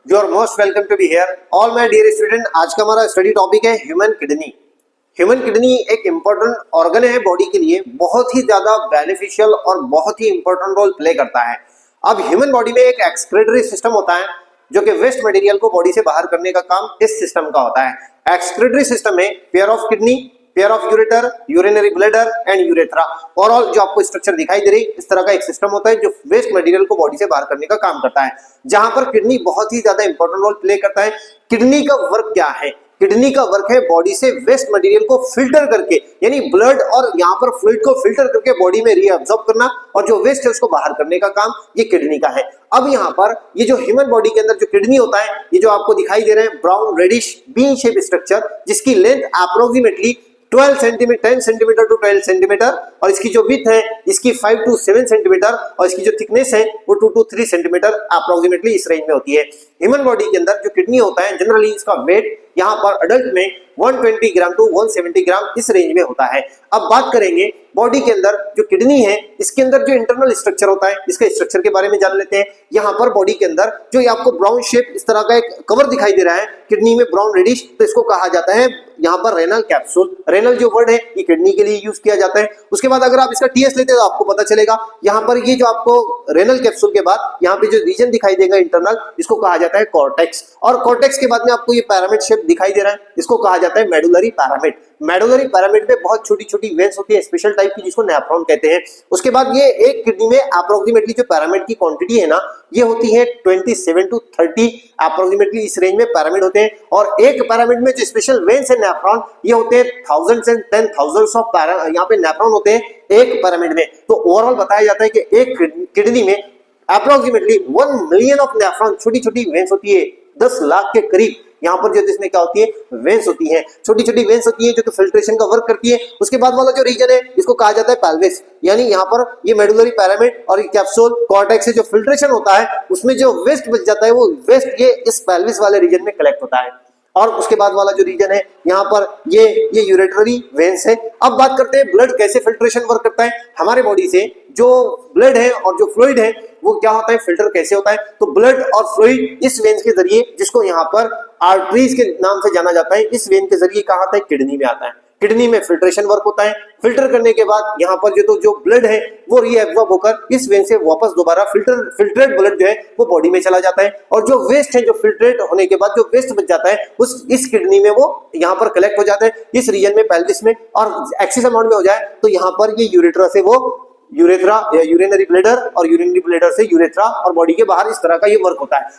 You are most welcome to be here all my dear student. आज का हमारा study topic है human kidney. Human kidney एक important organ है body के लिए, बहुत ही ज्यादा बेनिफिशियल और बहुत ही इंपॉर्टेंट रोल प्ले करता है। अब ह्यूमन बॉडी में एक एक्सक्रीटरी सिस्टम होता है जो कि वेस्ट मटेरियल को बॉडी से बाहर करने का काम इस सिस्टम का होता है। एक्सक्रीटरी सिस्टम में pair of kidney, pair of ureter, urinary bladder and urethra, overall जो आपको स्ट्रक्चर दिखाई दे रही इस तरह का एक सिस्टम होता है जो वेस्ट मटेरियल को बॉडी से बाहर करने का काम करता है, जहां पर किडनी बहुत ही ज्यादा इंपॉर्टेंट रोल प्ले करता है। किडनी का वर्क क्या है? किडनी का वर्क है बॉडी से वेस्ट मटेरियल को फिल्टर करके, यानी ब्लड और यहाँ पर फ्लूइड को फिल्टर करके बॉडी में रीअब्सॉर्ब करना और जो वेस्ट है उसको बाहर करने का काम ये किडनी का है। अब यहाँ पर ये जो ह्यूमन बॉडी के अंदर जो किडनी होता है, ये जो आपको दिखाई दे रहे हैं brown reddish bean shape structure, जिसकी length approximately 12 centimetre 10 centimetre to 12 centimetre और इसकी जो विड्थ है इसकी 5 टू 7 सेंटीमीटर और इसकी जो थिकनेस है वो 2 टू 3 सेंटीमीटर अप्रोक्सीमेटली इस रेंज में होती है। ह्यूमन बॉडी के अंदर जो किडनी होता है जनरली इसका वेट यहाँ पर अडल्ट में 120 ग्राम टू 170 ग्राम इस रेंज में होता है। अब बात करेंगे बॉडी के अंदर जो किडनी है इसके अंदर जो इंटरनल स्ट्रक्चर होता है, इसके स्ट्रक्चर के बारे में जान लेते हैं। यहाँ पर बॉडी के अंदर जो ये आपको ब्राउन शेप इस तरह का एक कवर दिखाई दे रहा है किडनी में ब्राउन रेडिश, तो इसको कहा जाता है यहाँ पर रेनल कैप्सूल। रेनल जो वर्ड है ये किडनी के लिए यूज किया जाता है। उसके बाद अगर आप इसका टीएस लेते हैं तो आपको पता चलेगा यहाँ पर ये जो आपको रेनल कैप्सूल के बाद यहाँ पे जो रीजन दिखाई देगा इंटरनल, इसको कहा जाता है कॉर्टेक्स। और कॉर्टेक्स के बाद में आपको ये पिरामिड शेप दिखाई दे रहा है, इसको कहा जाता है मेडुलरी पिरामिड। मेडुलरी पिरामिड में बहुत छोटी छोटी वेन्स होती है स्पेशल टाइप की, जिसको नेफ्रॉन कहते हैं। उसके बाद ये एक किडनी में अप्रोक्सीमेटली जो पिरामिड की क्वांटिटी है ना ये होती है 27 टू 30 अप्रोक्सीमेटली इस रेंज में पिरामिड होते हैं। और एक पिरामिड में जो स्पेशल वेन्स है नेफ्रॉन ये होते हैं थाउजेंड्स एंड 10,000 ऑफ यहाँ पे नेफ्रॉन होते हैं एक पिरामिड में। तो ओवरऑल बताया जाता है कि एक किडनी में अप्रोक्सीमेटली 1 मिलियन ऑफ नेफ्रॉन छोटी छोटी वेन्स होती है, 10 लाख के करीब यहाँ पर जो इसमें क्या होती है वेन्स होती है, छोटी छोटी वेन्स होती है जो तो फिल्ट्रेशन का वर्क करती है। उसके बाद वाला जो रीजन है इसको कहा जाता है पेल्विस, यानी यहाँ पर ये मेडुलरी पिरामिड और ये कैप्सूल कॉर्टेक्स से जो फिल्ट्रेशन होता है उसमें जो वेस्ट बच जाता है वो वेस्ट ये इस पेल्विस वाले रीजन में कलेक्ट होता है। और उसके बाद वाला जो रीजन है यहाँ पर ये यूरेटरी वेन्स है। अब बात करते हैं ब्लड कैसे फिल्ट्रेशन वर्क करता है। हमारे बॉडी से जो ब्लड है और जो फ्लूइड है वो क्या होता है, फिल्टर कैसे होता है, तो ब्लड और फ्लूइड इस वेन्स के जरिए, जिसको यहाँ पर आर्टरीज के नाम से जाना जाता है, इस वेन के जरिए कहाँ आता है किडनी में आता है। किडनी में फिल्ट्रेशन वर्क होता है। फिल्टर करने के बाद यहाँ पर जो ब्लड है वो रीएब्सॉर्ब होकर इस वेन से वापस दोबारा फिल्ट्रेट ब्लड जो है वो बॉडी में चला जाता है। और जो वेस्ट है जो फिल्ट्रेट होने के बाद जो वेस्ट बच जाता है उस इस किडनी में वो यहाँ पर कलेक्ट हो जाता है इस रीजन में पेल्विस में। और एक्सेस अमाउंट में हो जाए तो यहाँ पर ये यूरेट्रा से वो यूरेथ्रा या यूरिनरी ब्लैडर और यूरिनरी ब्लैडर से यूरेथ्रा और बॉडी के बाहर इस तरह का ये वर्क होता है।